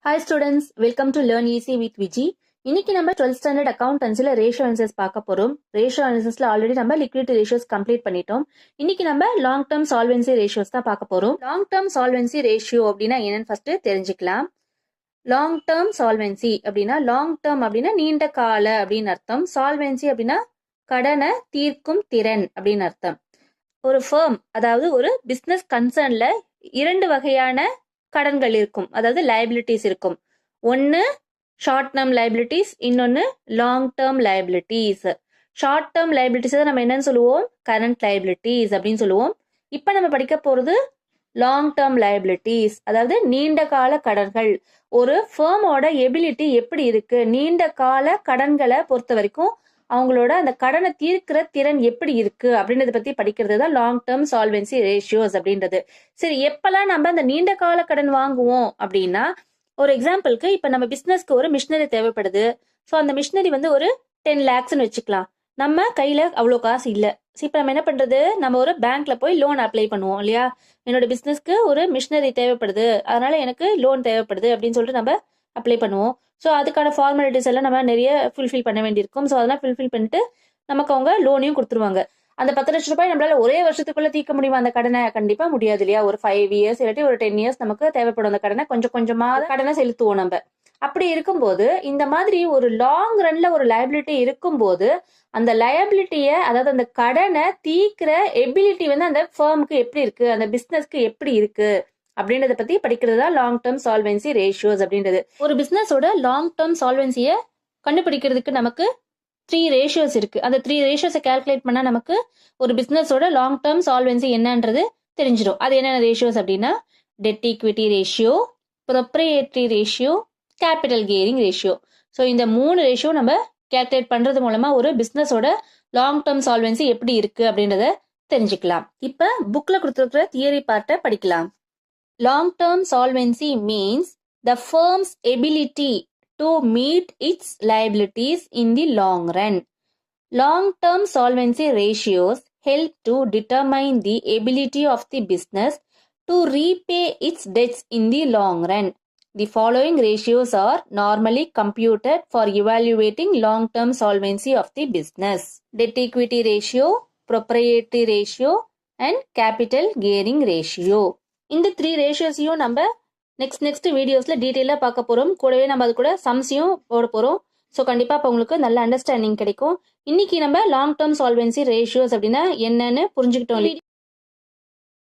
Hi students, welcome to Learn Easy with Viji. இன்னைக்கு நம்ம 12th standard அக்கவுண்டன்சில ratio analysis பார்க்க போறோம். ரேஷியோ அனாலிசிஸ்ல ஆல்ரெடி நம்ம லிக்விடிட்டி ரேஷியோஸ் கம்ப்ளீட் பண்ணிட்டோம். இன்னைக்கு நம்ம லாங் டர்ம் சால்வென்சி ரேஷியோஸ் தான் பார்க்க போறோம். லாங் டர்ம் சால்வென்சி ரேஷியோ அப்படின்னா என்னன்னு ஃபர்ஸ்ட் தெரிஞ்சுக்கலாம். லாங் டர்ம் சால்வென்சி அப்படின்னா லாங் டர்ம் அப்படின்னா நீண்ட கால அப்படின்னு அர்த்தம். சால்வென்சி அப்படின்னா கடனை தீர்க்கும் திறன் அப்படின்னு அர்த்தம். ஒரு ஃபர்ம் அதாவது ஒரு பிசினஸ் கன்சர்ன்ல இரண்டு வகையான கடன்கள் இருக்கும், அதாவது லைபிலிட்டிஸ் இருக்கும். ஒன்னு ஷார்ட் டேர்ம் லைபிலிட்டிஸ், இன்னொன்னு long term liabilities. Short term liabilities தான் நம்ம என்னன்னு சொல்லுவோம், கரண்ட் லைபிலிட்டிஸ் அப்படின்னு சொல்லுவோம். இப்ப நம்ம படிக்க போறது லாங் டேர்ம் லைபிலிட்டிஸ், அதாவது நீண்ட கால கடன்கள். ஒரு ஃபர்மோட எபிலிட்டி எப்படி இருக்கு, நீண்ட கால கடன்களை பொறுத்த வரைக்கும் அவங்களோட அந்த கடனை தீர்க்கிற திறன் எப்படி இருக்கு அப்படின்றத பத்தி படிக்கிறது தான் லாங் டேர்ம் சால்வென்சி ரேஷியோஸ் அப்படின்றது. சரி, எப்பெல்லாம் நம்ம அந்த நீண்ட கால கடன் வாங்குவோம் அப்படின்னா, ஒரு எக்ஸாம்பிளுக்கு இப்ப நம்ம பிசினஸ்க்கு ஒரு மிஷினரி தேவைப்படுது. ஸோ அந்த மிஷினரி வந்து ஒரு 10 lakhsன்னு வச்சுக்கலாம். நம்ம கையில அவ்வளோ காசு இல்லை. இப்ப நம்ம என்ன பண்றது, நம்ம ஒரு பேங்க்ல போய் லோன் அப்ளை பண்ணுவோம் இல்லையா. என்னோட பிசினஸ்க்கு ஒரு மிஷினரி தேவைப்படுது, அதனால எனக்கு லோன் தேவைப்படுது அப்படின்னு சொல்லிட்டு நம்ம அப்ளை பண்ணுவோம். ஸோ அதுக்கான ஃபார்மாலிட்டிஸ் எல்லாம் நம்ம நிறைய ஃபுல்ஃபில் பண்ண வேண்டியிருக்கும். ஸோ அதெல்லாம் ஃபுல்ஃபில் பண்ணிட்டு நமக்கு அவங்க லோனையும் கொடுத்துருவாங்க. அந்த 10 லட்ச ரூபாய் நம்மளால ஒரே வருஷத்துக்குள்ள தீர்க்க முடியுமா அந்த கடனை? கண்டிப்பா முடியாது இல்லையா. ஒரு 5 years இல்லாட்டி ஒரு 10 years நமக்கு தேவைப்படும் அந்த கடனை. கொஞ்சம் கொஞ்சமா கடனை செலுத்துவோம் நம்ம. அப்படி இருக்கும்போது இந்த மாதிரி ஒரு லாங் ரன்ல ஒரு லயபிலிட்டி இருக்கும்போது அந்த லயபிலிட்டிய, அதாவது அந்த கடனை தீர்க்கிற எபிலிட்டி வந்து அந்த ஃபர்முக்கு எப்படி இருக்கு, அந்த பிசினஸ்க்கு எப்படி இருக்கு அப்படின்றத பத்தி படிக்கிறது தான் லாங் டேர்ம் சால்வென்சி ரேஷியோஸ் அப்படின்றது. ஒரு பிசினஸோட லாங் டேர்ம் சால்வென்சியை கண்டுபிடிக்கிறதுக்கு நமக்கு 3 ரேஷியோஸ் இருக்கு. அந்த 3 ரேஷியோஸை கால்குலேட் பண்ணா நமக்கு ஒரு பிசினஸோட லாங் டேர்ம் சால்வென்சி என்னன்றது தெரிஞ்சிடும். அது என்னென்ன ரேஷியோஸ் அப்படின்னா, debt equity ratio, proprietary ratio, capital gearing ratio. So இந்த 3 ரேஷியோ நம்ம கால்குலேட் பண்றது மூலமா ஒரு பிசினஸோட லாங் டேர்ம் சால்வென்சி எப்படி இருக்கு அப்படின்றத தெரிஞ்சுக்கலாம். இப்ப புக்ல கொடுத்துருக்கிற தியரி பார்ட்டை படிக்கலாம். Long-term solvency means the firm's ability to meet its liabilities in the long run. Long-term solvency ratios help to determine the ability of the business to repay its debts in the long run. The following ratios are normally computed for evaluating long-term solvency of the business: debt equity ratio, proprietary ratio, and capital gearing ratio. இந்த 3 ரேஷியோஸையும் நம்ம next வீடியோஸ்ல டீட்டெயிலா பார்க்க போறோம். கூடவே நம்ம அது கூட சம்ஸையும் போட போறோம். ஸோ கண்டிப்பா இப்போ உங்களுக்கு நல்ல அண்டர்ஸ்டாண்டிங் கிடைக்கும். இன்னைக்கு நம்ம லாங் டேர்ம் சால்வென்சி ரேஷியோஸ் அப்படின்னா என்னன்னு புரிஞ்சுக்கிட்டோம்.